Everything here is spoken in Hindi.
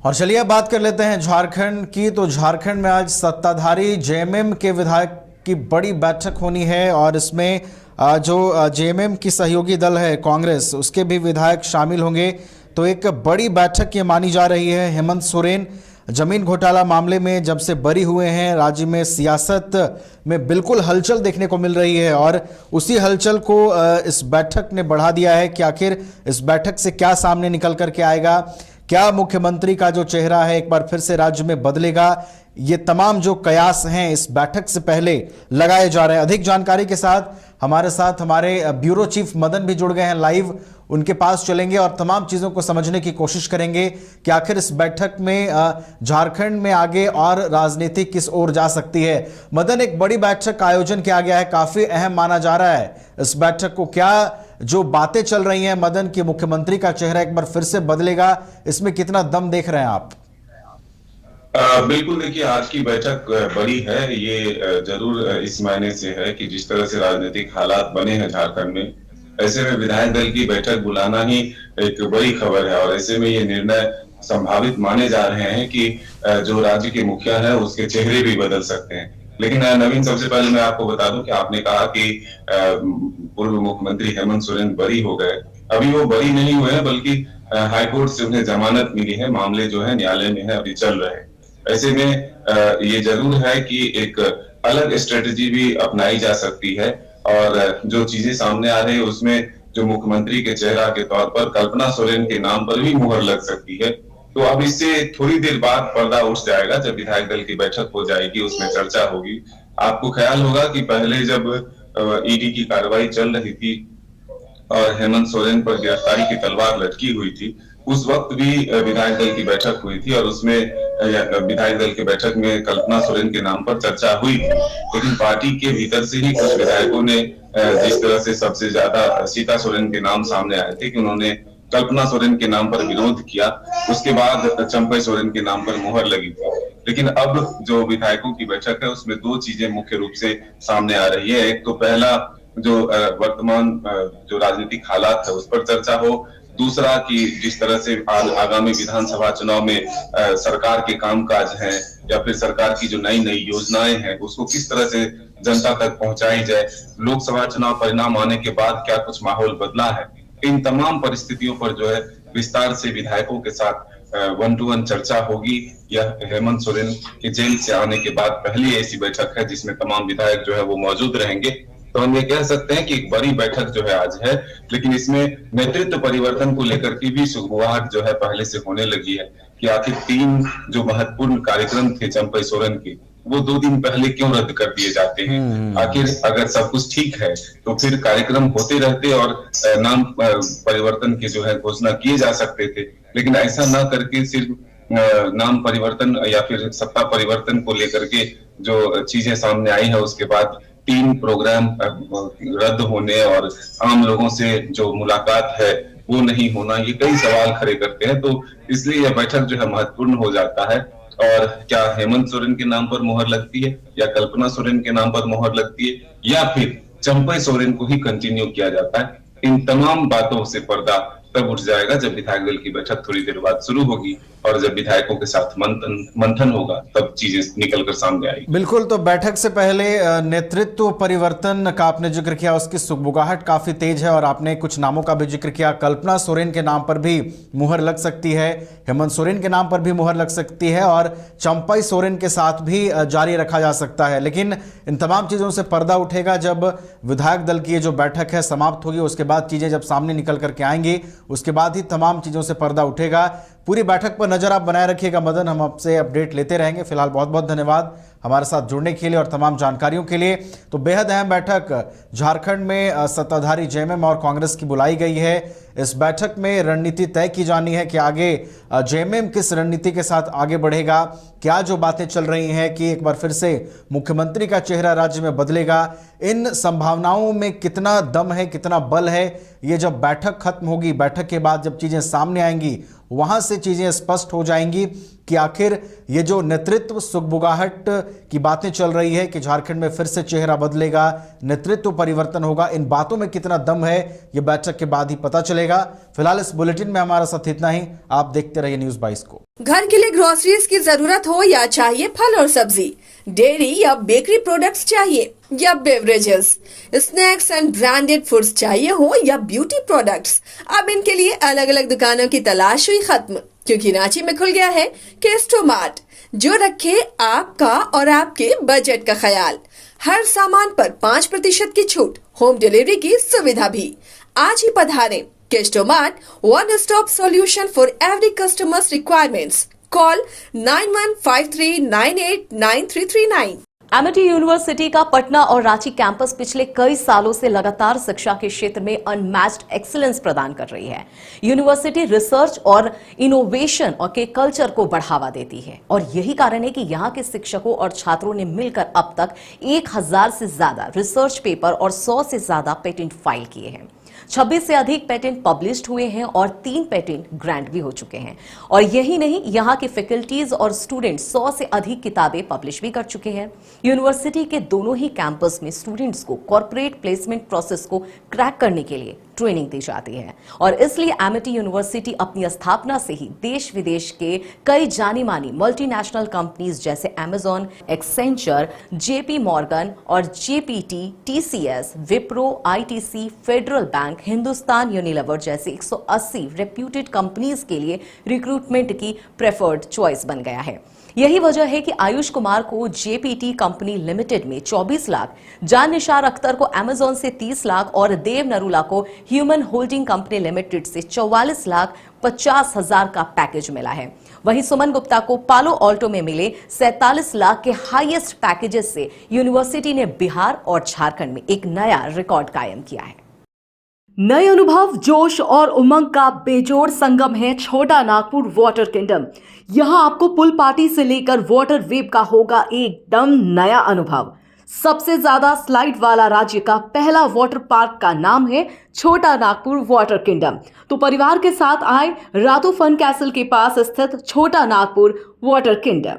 और चलिए अब बात कर लेते हैं झारखंड की। तो झारखंड में आज सत्ताधारी जेएमएम के विधायक की बड़ी बैठक होनी है और इसमें जो जेएमएम की सहयोगी दल है कांग्रेस, उसके भी विधायक शामिल होंगे। तो एक बड़ी बैठक ये मानी जा रही है। हेमंत सोरेन जमीन घोटाला मामले में जब से बरी हुए हैं, राज्य में सियासत में बिल्कुल हलचल देखने को मिल रही है और उसी हलचल को इस बैठक ने बढ़ा दिया है कि आखिर इस बैठक से क्या सामने निकल करके आएगा, क्या मुख्यमंत्री का जो चेहरा है एक बार फिर से राज्य में बदलेगा। ये तमाम जो कयास हैं इस बैठक से पहले लगाए जा रहे हैं। अधिक जानकारी के साथ हमारे ब्यूरो चीफ मदन भी जुड़ गए हैं लाइव, उनके पास चलेंगे और तमाम चीजों को समझने की कोशिश करेंगे कि आखिर इस बैठक में झारखंड में आगे और राजनीति किस ओर जा सकती है। मदन, एक बड़ी बैठक का आयोजन किया गया है, काफी अहम माना जा रहा है इस बैठक को। क्या जो बातें चल रही हैं मदन की मुख्यमंत्री का चेहरा एक बार फिर से बदलेगा, इसमें कितना दम देख रहे हैं आप? बिल्कुल, देखिए आज की बैठक बड़ी है। ये जरूर इस मायने से है कि जिस तरह से राजनीतिक हालात बने हैं झारखंड में, ऐसे में विधायक दल की बैठक बुलाना ही एक बड़ी खबर है और ऐसे में ये निर्णय संभावित माने जा रहे हैं कि जो राज्य के मुखिया है उसके चेहरे भी बदल सकते हैं। लेकिन नवीन, सबसे पहले मैं आपको बता दूं कि आपने कहा कि पूर्व मुख्यमंत्री हेमंत सोरेन बरी हो गए। अभी वो बरी नहीं हुए हैं, बल्कि हाईकोर्ट से उन्हें जमानत मिली है। मामले जो है न्यायालय में है, अभी चल रहे हैं। ऐसे में ये जरूर है कि एक अलग स्ट्रेटेजी भी अपनाई जा सकती है और जो चीजें सामने आ रही है उसमें जो मुख्यमंत्री के चेहरा के तौर पर कल्पना सोरेन के नाम पर भी मुहर लग सकती है। तो अब इससे थोड़ी देर बाद पर्दा उठ जाएगा, जब विधायक दल की बैठक हो जाएगी, उसमें चर्चा होगी। आपको ख्याल होगा कि पहले जब ईडी की कार्रवाई चल रही थी और हेमंत सोरेन पर गिरफ्तारी की तलवार लटकी हुई थी, उस वक्त भी विधायक दल की बैठक हुई थी और उसमें विधायक दल की बैठक में कल्पना सोरेन के नाम पर चर्चा हुई थी। लेकिन पार्टी के भीतर से ही कुछ विधायकों ने जिस तरह से सबसे ज्यादा सीता सोरेन के नाम सामने आए थे कि उन्होंने कल्पना सोरेन के नाम पर विरोध किया, उसके बाद चंपई सोरेन के नाम पर मुहर लगी थी। लेकिन अब जो विधायकों की बैठक है उसमें दो चीजें मुख्य रूप से सामने आ रही है। एक तो पहला जो वर्तमान जो राजनीतिक हालात है उस पर चर्चा हो, दूसरा कि जिस तरह से आगामी विधानसभा चुनाव में सरकार के कामकाज हैं या फिर सरकार की जो नई नई योजनाएं हैं उसको किस तरह से जनता तक पहुंचाई जाए। लोकसभा चुनाव परिणाम आने के बाद क्या कुछ माहौल बदला है, इन तमाम परिस्थितियों पर जो है विस्तार से विधायकों के साथ 1-to-1 चर्चा होगी। यह हेमंत सोरेन के जेल से आने के बाद पहली ऐसी बैठक है जिसमें तमाम विधायक जो है वो मौजूद रहेंगे। तो हम ये कह सकते हैं कि एक बड़ी बैठक जो है आज है, लेकिन इसमें नेतृत्व परिवर्तन को लेकर की भी सुगबुगाहट जो है पहले से होने लगी है कि आखिर 3 जो महत्वपूर्ण कार्यक्रम थे चंपई सोरेन के, वो 2 दिन पहले क्यों रद्द कर दिए जाते हैं। आखिर अगर सब कुछ ठीक है तो फिर कार्यक्रम होते रहते और नाम परिवर्तन के जो है घोषणा किए जा सकते थे। लेकिन ऐसा ना करके सिर्फ नाम परिवर्तन या फिर सत्ता परिवर्तन को लेकर के जो चीजें सामने आई है, उसके बाद 3 प्रोग्राम रद्द होने और आम लोगों से जो मुलाकात है वो नहीं होना, ये कई सवाल खड़े करते हैं। तो इसलिए यह बैठक जो है महत्वपूर्ण हो जाता है। और क्या हेमंत सोरेन के नाम पर मुहर लगती है या कल्पना सोरेन के नाम पर मुहर लगती है या फिर चंपई सोरेन को ही कंटिन्यू किया जाता है, इन तमाम बातों से पर्दा तब उठ जाएगा जब विधायक दल की बैठक थोड़ी देर बाद शुरू होगी और जब विधायकों के साथ मंथन होगा तब चीजें निकलकर सामने आएगी। बिल्कुल, तो बैठक से पहले नेतृत्व परिवर्तन का आपने जिक्र किया, उसकी सुगबुगाहट काफी तेज है और आपने कुछ नामों का भी जिक्र किया। कल्पना सोरेन के नाम पर भी मुहर लग सकती है, हेमंत सोरेन के नाम पर भी मुहर लग सकती है और चंपई सोरेन के साथ भी जारी रखा जा सकता है। लेकिन इन तमाम चीजों से पर्दा उठेगा जब विधायक दल की जो बैठक है समाप्त होगी, उसके बाद चीजें जब सामने निकल करके आएंगी उसके बाद ही तमाम चीजों से पर्दा उठेगा। पूरी बैठक पर नजर आप बनाए रखिएगा मदन, हम आपसे अपडेट लेते रहेंगे। फिलहाल बहुत बहुत धन्यवाद हमारे साथ जुड़ने के लिए और तमाम जानकारियों के लिए। तो बेहद अहम बैठक झारखंड में सत्ताधारी जेएमएम और कांग्रेस की बुलाई गई है। इस बैठक में रणनीति तय की जानी है कि आगे जेएमएम किस रणनीति के साथ आगे बढ़ेगा। क्या जो बातें चल रही हैं कि एक बार फिर से मुख्यमंत्री का चेहरा राज्य में बदलेगा, इन संभावनाओं में कितना दम है, कितना बल है, ये जब बैठक खत्म होगी, बैठक के बाद जब चीजें सामने आएंगी वहां से चीजें स्पष्ट हो जाएंगी कि आखिर ये जो नेतृत्व सुगबुगाहट की बातें चल रही है कि झारखंड में फिर से चेहरा बदलेगा, नेतृत्व परिवर्तन होगा, इन बातों में कितना दम है ये बैठक के बाद ही पता चलेगा। फिलहाल इस बुलेटिन में हमारा साथ इतना ही। आप देखते रहिए न्यूज़ 22 को। घर के लिए ग्रोसरीज की जरूरत हो या चाहिए फल और सब्जी, डेयरी या बेकरी प्रोडक्ट्स चाहिए या beverages, snacks and branded foods चाहिए हो या ब्यूटी प्रोडक्ट्स, अब इनके लिए अलग अलग दुकानों की तलाश हुई खत्म, क्योंकि रांची में खुल गया है केस्टोमार्ट, जो रखे आपका और आपके बजट का ख्याल। हर सामान पर 5% की छूट, होम डिलीवरी की सुविधा भी। आज ही पधारें केस्टोमार्ट, one stop solution for every customer's requirements. Call 9153989339। Amity university का पटना और रांची कैंपस पिछले कई सालों से लगातार शिक्षा के क्षेत्र में अनमैच्ड एक्सीलेंस प्रदान कर रही है। यूनिवर्सिटी रिसर्च और इनोवेशन और के कल्चर को बढ़ावा देती है और यही कारण है कि यहाँ के शिक्षकों और छात्रों ने मिलकर अब तक 1000 से ज्यादा रिसर्च पेपर और 100 से ज्यादा पेटेंट फाइल किए हैं। 26 से अधिक पेटेंट पब्लिश्ड हुए हैं और 3 पेटेंट ग्रांट भी हो चुके हैं। और यही नहीं, यहाँ के फैकल्टीज और स्टूडेंट्स 100 से अधिक किताबें पब्लिश भी कर चुके हैं। यूनिवर्सिटी के दोनों ही कैंपस में स्टूडेंट्स को कॉर्पोरेट प्लेसमेंट प्रोसेस को क्रैक करने के लिए ट्रेनिंग दी जाती है और इसलिए एमिटी यूनिवर्सिटी अपनी स्थापना से ही देश विदेश के कई जानी मानी मल्टीनेशनल कंपनीज जैसे अमेजॉन, एक्सेंचर, जेपी मॉर्गन और GPT, TCS, Wipro, ITC, federal bank, Hindustan Unilever जैसे 180 रेप्यूटेड कंपनीज के लिए रिक्रूटमेंट की प्रेफर्ड चॉइस बन गया है। यही वजह है कि आयुष कुमार को जेपीटी कंपनी लिमिटेड में 24 लाख, जान निशार अख्तर को अमेजॉन से 30 लाख और देव नरूला को ह्यूमन होल्डिंग कंपनी लिमिटेड से 44 लाख 50 हजार का पैकेज मिला है। वहीं सुमन गुप्ता को पालो ऑल्टो में मिले 47 लाख के हाईएस्ट पैकेजेस से यूनिवर्सिटी ने बिहार और झारखंड में एक नया रिकॉर्ड कायम किया है। नए अनुभव, जोश और उमंग का बेजोड़ संगम है छोटा नागपुर वाटर किंगडम। यहां आपको पुल पार्टी से लेकर वाटर वेव का होगा एकदम नया अनुभव। सबसे ज्यादा स्लाइड वाला राज्य का पहला वाटर पार्क का नाम है छोटा नागपुर वाटर किंगडम। तो परिवार के साथ आए रातो फन कैसल के पास स्थित छोटा नागपुर वाटर किंगडम।